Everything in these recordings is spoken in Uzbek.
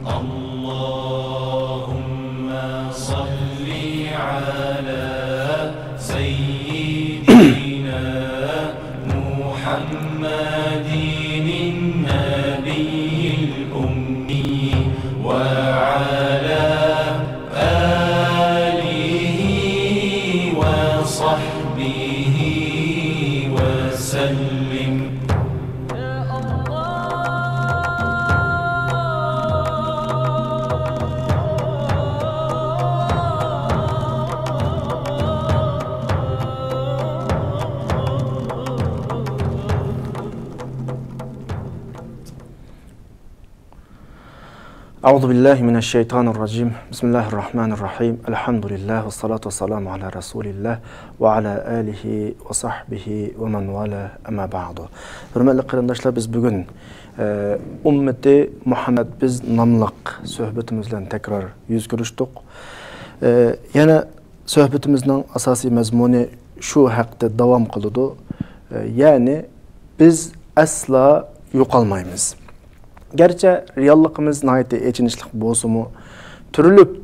Allahumma salli ala seyyidina Muhammadin nabiyil ummi ve ala alihi ve sahbihi ve sellim. Euzu billahi mineşşeytanirracim. Bismillahirrahmanirrahim. Elhamdülillah ve salatu vesselamu ala Resulillah ve ala alihi ve sahbihi ve men vala ama ba'du. Hürmetli qarindoshlar, biz bugün ümmeti Muhammed biz namlıq söhbetimizden tekrar yüz görüşdük. Yana söhbetimizin asasi mazmunu şu haqda davam qılıdı. Yani biz asla yo'qolmaymiz. Gerçi reallıqımız nəhayət echinishlik bolsumu,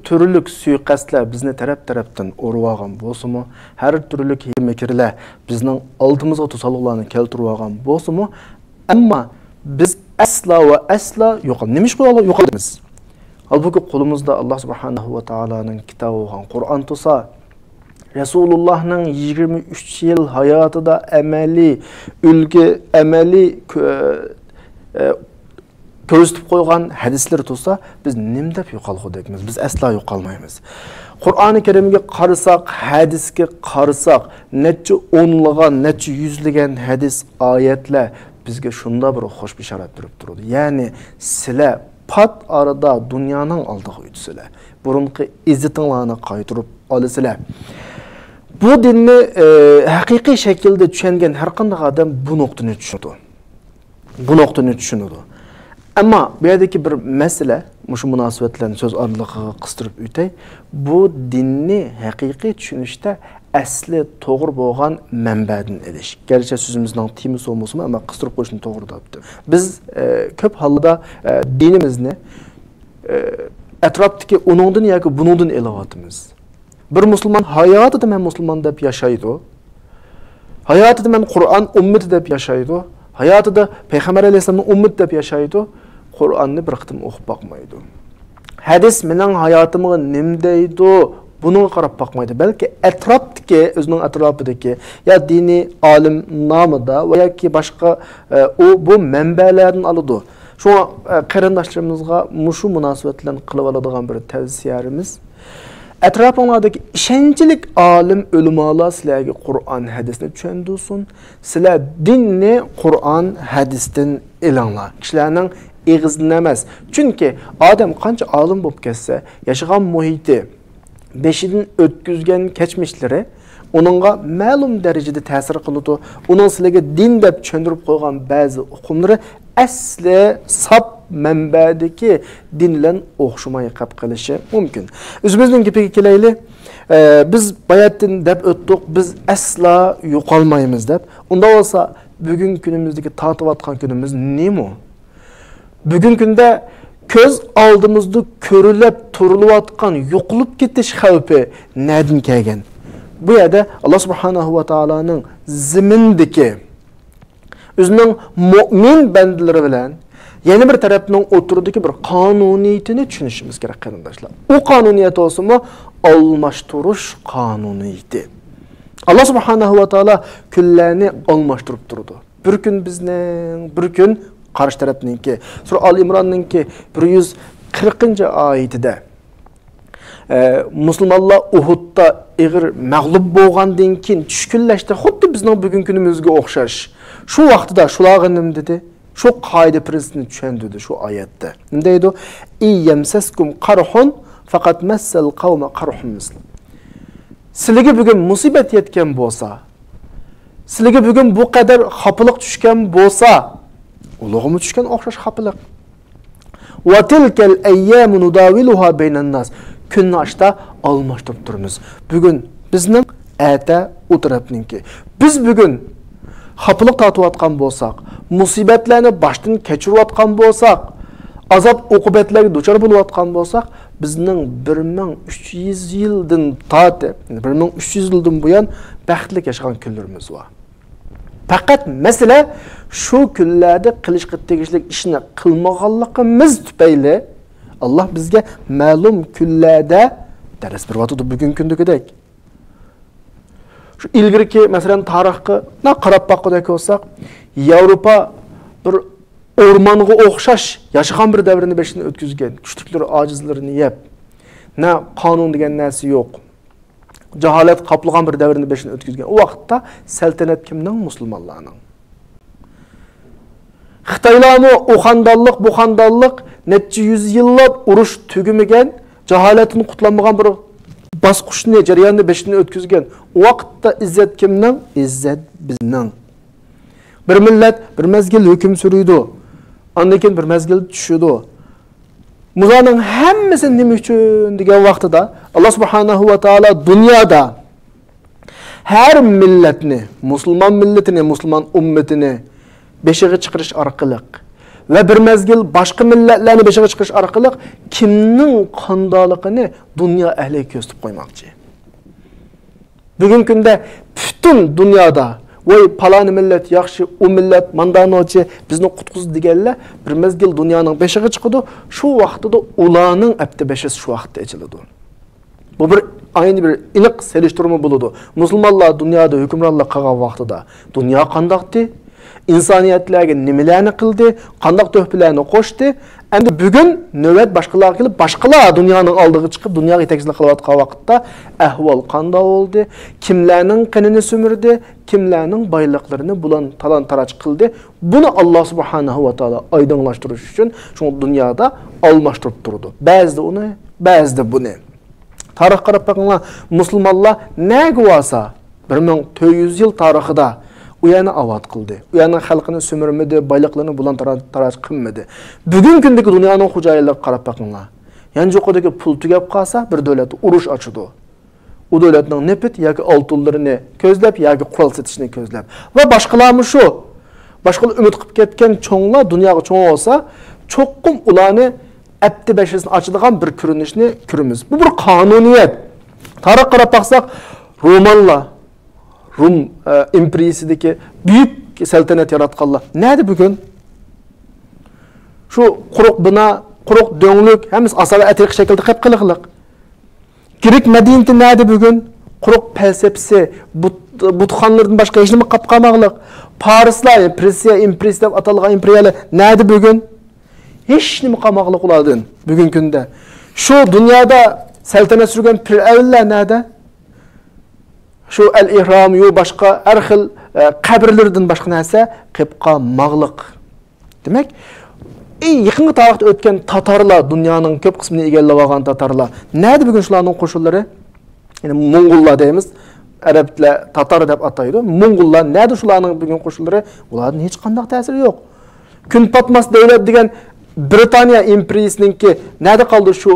türlük suiqasdlar bizni tarafdan urib bolsumu, her türlük hiymekerler bizning oldimizga to'sqinlarni keltirib olgan bolsumu, ammo biz asla ve asla yo'qolmaymiz. Halbuki qo'limizda Alloh subhanahu va taolaning kitobi bo'lgan Qur'on tursa, Resulullah'ның 23 yıl hayatida ameli ko'rsatib qo'ygan hadislar tursa, biz nim deb yo'qolgudekmiz. Biz asla yo'qolmaymiz. Qur'oni Karimga qarasak, hadisga qarasak, necha o'nlagan, necha yuzlagan hadis, oyatlar bizga shunda bir xo'sh bishorat turib turadi. Ya'ni sizlar pat arada dunyoning oldiga o'tsizlar. Burunqi izzitinglarni qaytirib olasizlar. Bu dinni haqiqiy shaklda tushungan har qanday odam bu nuqtani tushunadi. Ama bu yerdeki bir mesele, şu münasebetlerini söz aralığına kıstırıp ütey, bu dinni haqiqiy tushunishda asli to'g'ri bo'lgan manbadan elish. Gerçi sözümüzden temiz olmasın ama kıstırıp qo'yishni to'g'ri debdi. Biz ko'p holda dinimizni atrofdagi uningdan yoki buningdan elavatimiz. Bir musulmon hayotida men musulmon deb yashaydi. Hayotida men Qur'on ummati deb yashaydi. Hayotida Payg'ambar alayhisolamning ummati deb yashaydi. Qur'onni bir qitim o'qib boqmaydi. Hadis mening hayotimga nim deydi, bunga qarab boqmaydi. Balki atrofdagi, o'zining atrofidagi ya diniy olim nomida va yoki boshqa bu manbalardan oladi. Shunga qarindoshlarimizga mushu munosabat bilan qilib oladigan bir tavsiyamiz, atrofinglardagi ishonchli olim ulamolar sizlarga Qur'on hadisni tushundirsin. Sizlar dinni Qur'on hadisdan ilinglar. Kishilarning egizdan emas. Chunki odam qancha olim bo'lib ketsa, yashagan muhiti, beshidan o'tkazgan kechmishlari uningga ma'lum darajada ta'sir qiladi. Uning sizlarga din deb tushuntirib qo'ygan ba'zi hukmlari asli sap manbadagi din bilan o'xshamay qolib qolishi mumkin. O'zimizning gapiga kelaylik. Biz bayatdan deb o'tdik, biz asla yo'qolmaymiz deb. Unda bo'lsa, bugungi kunimizdagi tatiyotgan kunimiz nima? Bugungi kunda ko'z oldimizda ko'rilib turilayotgan yo'qolib ketish xavfi nereden kelgan? Bu yerda Alloh subhanahu va taolaning zimindagi o'zining mu'min bandalari bilan yana bir tarafning o'tiridagi bir qonuniyatini tushunishimiz kerak qarindoshlar. O qonuniyat olsa-mu almashtirish qonuniyati. Alloh subhanahu va taolo kunlarni almashtirib turdi. Bir kun bizning, bir kun qarshi tarafninki. Sura Al-Imronninki 140-oyatida musulmonlar Uhudda ig'ir mag'lub bo'lgandan keyin tushkunlashdi. Xuddi bizning bugungi kunimizga o'xshash. Shu vaqtida shularga nim dedi? Şu qoida prinsipini tushundirdi şu oyatda. Nima deydi? Iyamsaskum qarhun faqat massal qawma qarhun misl. Sizlarga bugun musibat yetgan bo'lsa, sizlarga bugun bu qadar xafaliq tushgan bo'lsa, ulug'imi tushgan o'xshash xafaliq. Wa tilkal ayyam nudawiluha baynan nas. Kunni ashta almashtirib turamiz. Bugun bizning ata u tarafninki. Biz bugun xafaliq tortayotgan bo'lsak, musibatlarni boshdan kechirayotgan bo'lsak, azap uqubatlarga duchor bo'layotgan bo'lsak, bizning 1300 yildan tortib, 1300 yildan buyon baxtli yashagan kunlarimiz bor. Faqat masala shu kunlarda qilishga tegishli ishni qilmaganligimiz tufayli Allah bizga ma'lum kunlarda dars beryapti bugungi kundagidek. Shu ilgirki, masalan, tarixga qarab boqqandak bo'lsak, Yevropa bir o'rmonga o'xshash yashagan bir davrni beshini o'tkazgan, kuchliklar ojizlarini yeb, na qonun degan narsa yo'q. Jaholat qaplagan bir davrni beshini o'tkazgan. O vaqtda saltanat kimning? Musulmonlarning. Xitoylarni o'xandallik, bu xandallik necha yuz yillab urush tugamagan, jaholatini qutlanmagan bir bosqichni, jarayonni beshini o'tkazgan. O vaqtda izzat kimning? Izzat bizning. Bir millat bir mezgil hukm suruydi. Ondan keyin bir mezgil tushidi. Muzaning hammasi nima uchun degan vaqtida Alloh subhanahu va taolo dunyoda har millatni, musulmon millatini, musulmon ummatini beshiga chiqarish orqali va bir mezgil boshqa millatlarni beshiga chiqarish orqali kimning qandoligini dunyo ahli ko'rsatib qo'ymoqchi. Bugungi kunda butun dunyoda voy palani millat yaxshi, u millat mandanochi bizni qutqizdi deganlar bir mezgil dunyoning beshiga chiqadi. Shu vaqtida ularning abdi beshisi shu vaqtda ochiladi. Bu bir ayni bir iliq selishtirma bo'ladi. Musulmonlar dunyoda hukmronlik qilgan vaqtida dunyo qandoqdi? İnsaniyatlarga nimalarni qildi? Qandoq to'hpilarni qo'shdi? Endi bugun navbat boshqalarga kelib, boshqalar dunyoning oldiga chiqib, dunyoga yetakchilik qilayotgan vaqtda ahvol qanday bo'ldi? Kimlarning qinini sumirdi? Kimlarning boyliqlarini bulan talon-taroj qildi? Buni Alloh subhanahu va taolo oydinlashtirish uchun shu dunyoda almashtirib turdi. Ba'zida uni, ba'zida buni. Tarix qarab bakinglar, musulmonlar nega bo'lsa 1400 yil tarixida u yana avod qildi. U yana xalqini sumirmadi, boyliqlarini bulan taroj qilmadi. Bugun kundagi dunyoning xo'jayinligi qarab bakinglar. Yani jo'qidagi pul tugab qolsa, bir davlat urush ochadi. U davlatning nefit yoki oltinlarini ko'zlab yoki qurol setishni ko'zlab. Va boshqalarmi shu. Boshqa umid qilib ketgan cho'nglar dunyoga cho'ng olsa, cho'qqum ularni abdi beshasini ochadigan bir ko'rinishni ko'ramiz. Bu bir qonuniyat. Tarix qarab baqsak, Romanlar Rum imperiyasidagi büyük saltanat yaratganlar. Nerede bugün? Şu quruq bina, quruq dönglik, hemiz asabi atiq şekilde qilib qiliqliq. Girik Medineti nerede bugün? Quruq felsefesi, butxonlardan boshqa hech nima qilib qolmaqliq. Parislar, Persiya imperiyasi deb atalgan imperiyalar nerede bugün? Hech nima qolmaqliq ulardan bugungi kunda. Şu dunyoda saltanat surgan fir'avnlar nerede? Şu el-ihram yu başqa har xil qabrlardan boshqa narsa qilib qolmaqliq. Demak, yaqingi tarixda o'tgan tatarlar, dunyoning ko'p qismini egallab olgan tatarlar. Nerede bugun shularning qo'shinlari? Ya'ni Mong'ollar deymiz. Arablar tatar deb ataydi. Mong'ollar nerede shularning bugun qo'shinlari? Ularning hech qanday ta'siri yo'q. Kun patmas davlat degan Britaniya imperiyasininki nerede qoldi shu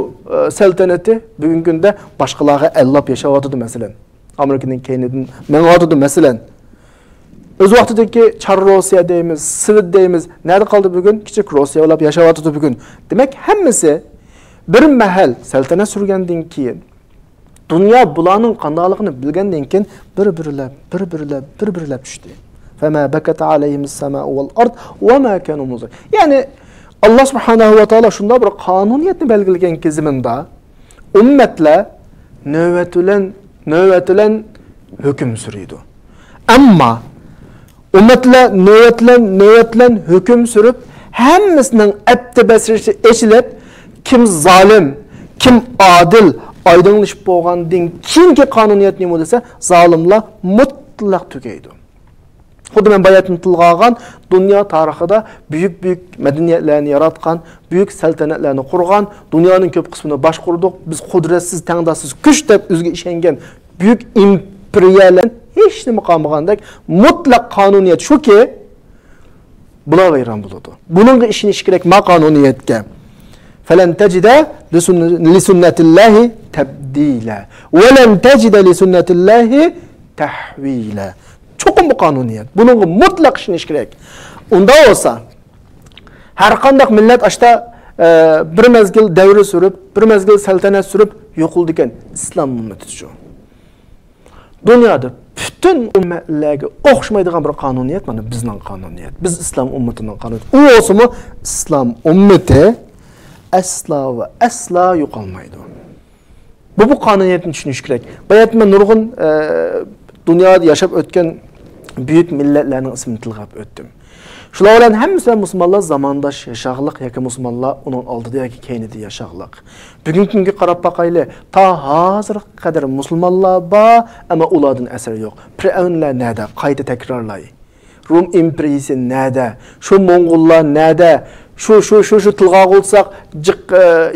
saltanati? Bugungi kunda boshqalarga allab yashayotdi masalan. Amerika'nın keyninden mengadıdı mesela. Öz vaqtidagi Çar Rossiya deymiz, Sovet deymiz. Nerede kaldı bugün? Kichik Rossiya olab yashayotdi bugün. Demek hammasi bir mahal saltanat surgandan keyin dunyo bularning qandoqligini bilgandan keyin bir-birlab tushdi. Fama bakat alayhimus samaa wal ard wa ma kanu muzir. Yani Allah subhanahu va taolo shunda bir qonuniyatni belgilagan kezimda ummatlar növbetilen hüküm sürüydü. Ama ummetler növbetilen hüküm sürüp hemmisinin abdi besirisi eşilip kim zalim, kim adil aydınlaşıp boğandın kimki kanuniyet neymi dese zalimler mutlak tükeydi. Xudu men bayatını tılğağın dünya tarixida büyük medeniyetlerini yaratkan, büyük saltanatlarni qurgan, dünyanın köp kısmını baş qurduq, biz kudretsiz, tangdasiz, güç deb özge işengen büyük imperiyalarning hech nima qolmagandak mutlaq qonuniyat shuki bular vayron bo'ladi. Buningga ishonish kerak ma qonuniyatga. Falan tajida li sunnatillahi tabdila va lan tajida li sunnatillahi tahwila. Çokum bu qonuniyat. Buningga mutlaq ishonish kerak. Unda olsa har qanday millat ashta bir mezgil devri sürüp, bir mezgil saltanat sürüp yo'qoldi ekan islom ummati shu. Dunyoda bütün ummatlarga o'xshamaydigan bir qonuniyat mana bizning qonuniyat. Biz islom ummatining qonuniyati. U o'simi islom ummati asla va asla yo'qolmaydi. Bu qonuniyatni tushunish kerak. Bayat men nurg'un dunyoda yashab o'tgan büyük milletlerning ismini tilg'ab o'tdim. Shular bilan hammasi musulmonlar zamondosh yashaqliq yoki musulmonlar uning oldida yoki keyinida yashaqliq. Bugungi kunga qarab baqayli, ta hozirga qadar musulmonlar bor, ammo ulardan asar yo'q. Fir'avnlar nada? Qayta takrorlay. Rum imperiyasi nada? Shu Mo'ng'ullar nada? Shu tilg'a olsak,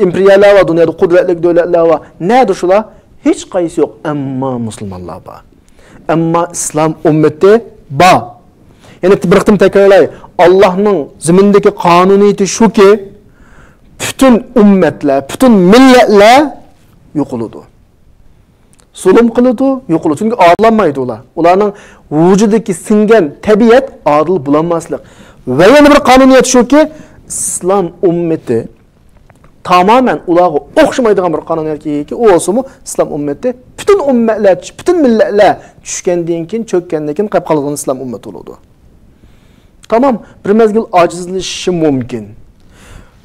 imperiyalar va dunyoda qudratli davlatlar va nada shular? Hech qaysi yo'q, ammo musulmonlar bor. Ammo islom ummati bor. Yani bir qitim takrorlay, Allah'ның zimindeki qonuniyati shuki, bütün ummatlar, bütün milletler yo'qoladi. Zulm qiladi, yo'qoladi. Çünkü adillanmaydi ular. Ularning vujudidagi singan tabiat adil bo'lanmaslik. Va yana bir qonuniyat shuki, islom ummati tamamen ularga o'xshamaydigan bir qonuniyatga u o'simi islom ummati bütün ummatlar, bütün milletler tushgandan keyin, cho'kkandan keyin qolib qolgan islom ummati bo'ladi. Tamam, bir mezgil acizleşişi mümkün.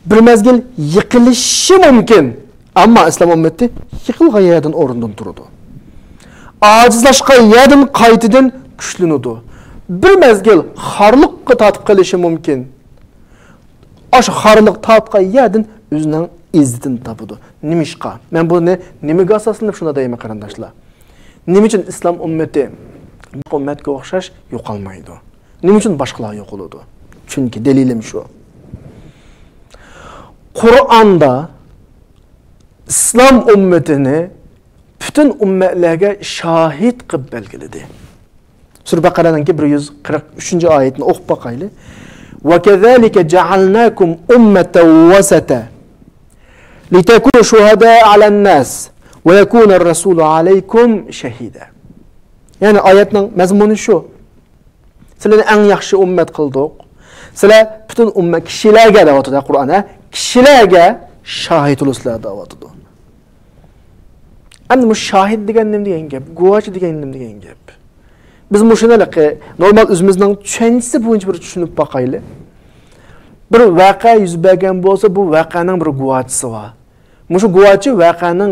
Bir mezgil yıkılışı mümkün. Ama İslam ümmeti yıkılgan yerden orundan durdu. Acizleşken yerden kaytıdan güçlünüdü. Bir mezgil harlıkka tatıp kalışı mümkün. Aşı harlık tatıp yerden özünden izzetini tapıdı. Nimişka. Ben bunu nimiga asasında şuna dayıma karandaşlar. Niçin İslam ümmeti ümmetke okşaş yok almaydı. Nima uchun boshqalar yo'q bo'ladi? Chunki dalilim shu. Qur'onda islom ummatini bütün ummatlarga shahid qilib belgiladi. Sura Baqaraning 143-oyatini o'qib boqayli. Va kazalika ja'alnakum ummatan wasata litakunu shuhada 'alan-nas va yakuna ar-rasulu 'alaykum shahida. Yani oyatning mazmuni shu. Sizlarni eng yaxshi ummat qildik. Sizlar bütün ummat kishilarga da'vatida Qur'onda kishilarga shahid bo'lsizlar da'vatida. Endi bu shahid degan nima degan gap? Guvochi degan nima degan gap? Biz mushunaliqi normal o'zimizning tushunchasi bo'yicha bir tushunib boqayli. Bir voqea yuz bergan bo'lsa, bu voqeaning bir guvochisi bor. Mushu guvochi voqeaning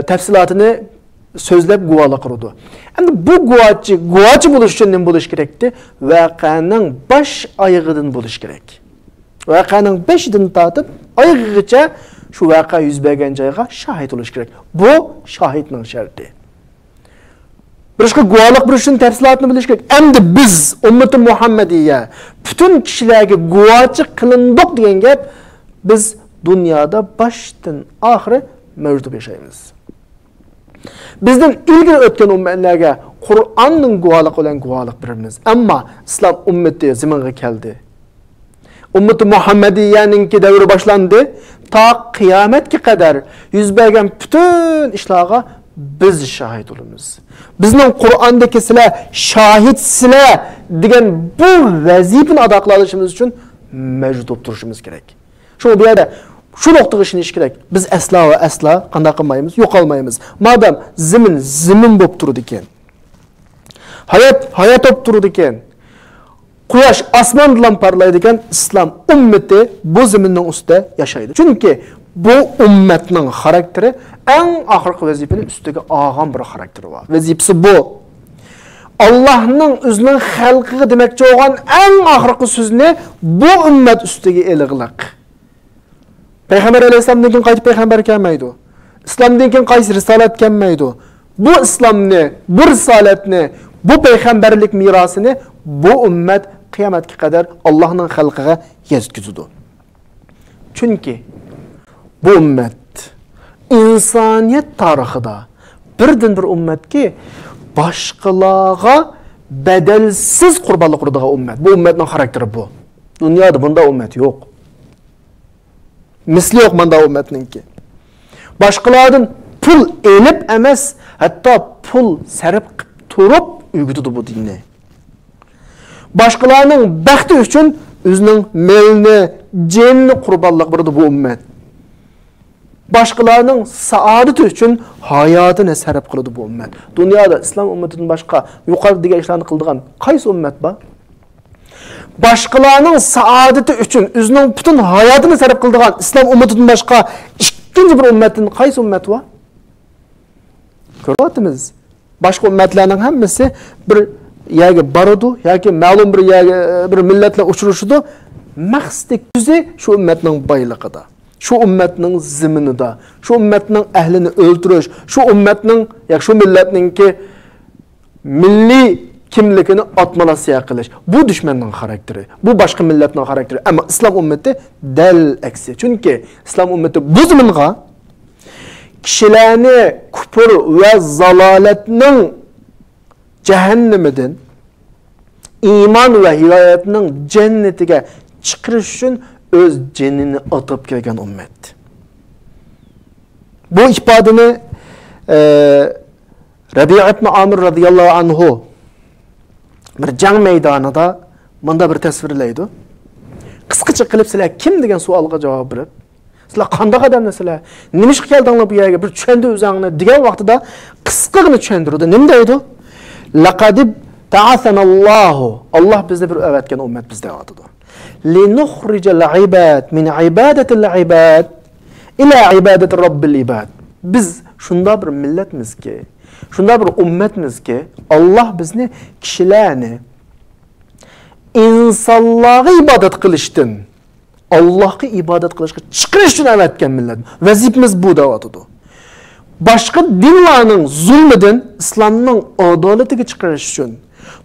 tafsilotini sözlep guvalık kurdu. Endi bu guvachi bo'lish uchun nima bo'lish kerakdi? Voqeaning baş oyog'idan bo'lish kerak. Voqeaning beshidan tortib oyog'igacha shu voqea yuz bergan joyga shahid bo'lish kerak. Bu shahidning sharti. Birishqa guvohlik berish uchun tafsilotni bilish kerak. Endi biz ummati Muhammadiya bütün kishilarga guvochi qilindik degan gap, biz dunyoda boshdan oxiri mavjud yashaymiz. Bizden ilgili ötken ummetlerge Kur'an'ın guvalık olan guvalık birimiz. Ama İslam ümmeti zamanı geldi. Ümmeti Muhammediye'ninki devri başlandı. Ta kıyametki kadar yüz bergen bütün işlağa biz şahit olumuz. Bizden Kur'an'daki silah şahit silah diyen bu vazifini adaklaşımız için mevcut oturuşumuz gerek. Şu bir yerde şu noktada işiniz gerek. Biz asla ve asla qanday qilmaymiz, yo'qolmaymiz. Madem zimin bo'lib turdi ekan. Hayot bo'lib turdi ekan. Quyosh osmon bilan parlaydi ekan, islom ummati bu ziminning ustida yashaydi. Chunki bu ummatning xarakteri eng oxirgi vazifani ustiga olgan bir xarakteri bor. Vazifasi bu. Allah'ның o'zining xalqiga demakchi bo'lgan eng oxirgi so'zni bu ummat ustiga elig'liq. Peygamber Aleyhisselam'dan keyin qaytib peygamber kelmaydi. İslamdan keyin qaysi risolat kelmaydi. Bu İslamni, bu risolatni, bu peygamberlik mirosini bu ummat qiyomatga qadar Allohning xalqiga yetkazadi. Chunki bu ummat insoniyat tarixida birdan bir ummatki boshqalarga bedelsiz qurbonlik qiladigan ummat. Bu ummatning xarakteri bu. Dunyoda bunda ummat yo'q. Misli yok manda ummetninki. Başkalardan pul elip emes, hatta pul serip turup uygutudu bu dini. Başkalarının baxti üçün o'zining melni, jenini qurbonlik berdi bu ummat. Başqalarının saadeti üçün hayatını sarf qiladi bu ummat. Dunyoda islom ummatidan boshqa yuqori degan ishlarni qildigan qaysi ummat bor? Başqalarının saadeti üçün o'zining butun hayotini sarf qildigan islom ummatidan boshqa ikkinchi bir ummatdan qaysi ummat bor? Ko'ryapmiz. Boshqa ummatlarning hammasi bir yerga boradi yoki ma'lum bir yerga bir millatlar uchrashadi. Maqsadi ko'zi shu ummatning boyligida. Şu ümmetinin ziminida, şu ümmetinin əhlini öldürüş, şu ümmetinin, ya şu milletninki milli kimlikini atmalasiya qilish. Bu düşmanның xarakteri, bu başqa milletning xarakteri. Ama İslam ümmeti del aksi. Çünkü İslam ümmeti bu ziminga kishilarni kufr va zalolatning jahannamidan iman va hidoyatning jannatiga chiqarish uchun öz cenini atıp kelgen ümmet. Bu ifadeni Rabi' ibn Amir radıyallahu anhu bir jang meydanida manda bir tasvirlaydi. Qısqacha qilib sizlar kim degan savolga javob berib, sizlar qanday odamlar sizlar? Nima ish keldinglar bu yerga? Bir tushundu o'zingni degan vaqtida qisqagina tushundirdi. Nima deydi? Laqad ta'athanallohu. Allah bizni bir o'vatgan ummat bizda deydi. لنخرج العباد من عبادة العباد إلى عبادة رب العباد. Biz şunda bir milletmiz ki, şunda bir ümmetmiz ki, Allah bizni kişilerini insanlığa ibadet kılıştın, Allah'a ibadet kılıştın, çıkırış için evetken millet. Vazifemiz bu davatıdır. Başka dinlerin zulmeden İslam'ın adaletini çıkırış için,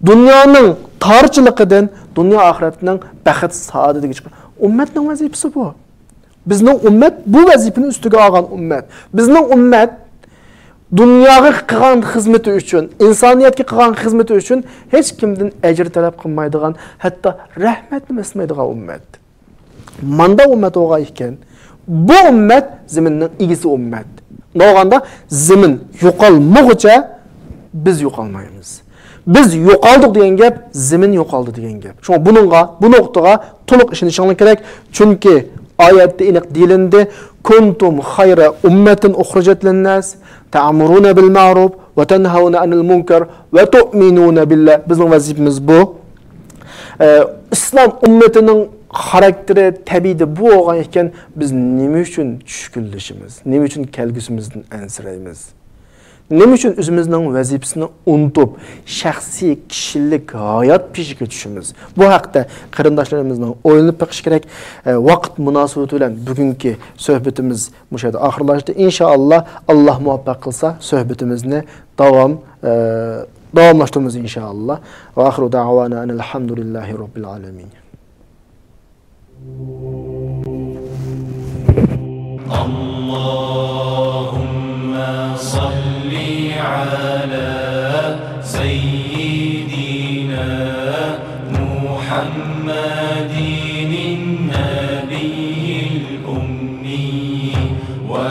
dünyanın tarçılıkıdan, dünya ahiretinin bəxət saadetiga chiqib. Ummatning vazifasi bu. Bizning ummat bu vazifani ustiga olgan ummat. Bizning ummat dunyoga qilgan xizmati uchun, insoniyatga qilgan xizmati uchun hech kimdan ajr talab qilmaydigan, hatto rahmat emasmaydigan ummat. Manda ummat bo'lgan ekan, bu ummat zaminning egisi ummat. No'g'anda zamin yo'qolmoqcha biz yo'qolmaymiz. Biz yo'qoldik degan gap, zamin yo'qoldi degan gap. Shunga bu nuqtaga to'liq ishonishinglar kerak. Chunki oyatda aniq deyilindi: "Kuntum khayra ummatin ukhrijat lin-nas, ta'muruna bil ma'ruf va tanhauna 'anil munkar va tu'minuna billah." Bizning vazifamiz bu. İslam ummatining xarakteri tabiiyda bu bo'lgan ekan, biz nima uchun tushkunlashimiz, nima uchun kelgusimizdan ansiraymiz? Nima uchun o'zimizning vazifasini unutib, shaxsiy kishilik hayot peshiga tushimiz? Bu haqda qarindoshlarimizning o'ylanib baqish kerak. Vaqt munosabati bilan bugungi suhbatimiz mushada oxirlashdi. Inshaalloh Alloh muvaffaq qilsa, suhbatimizni davomlashtiramiz inshaalloh. Va oxiru da'vana alhamdulillahi robbil alamin. Allahumma salli ala sayyidina Muhammadin nabiyil ummi wa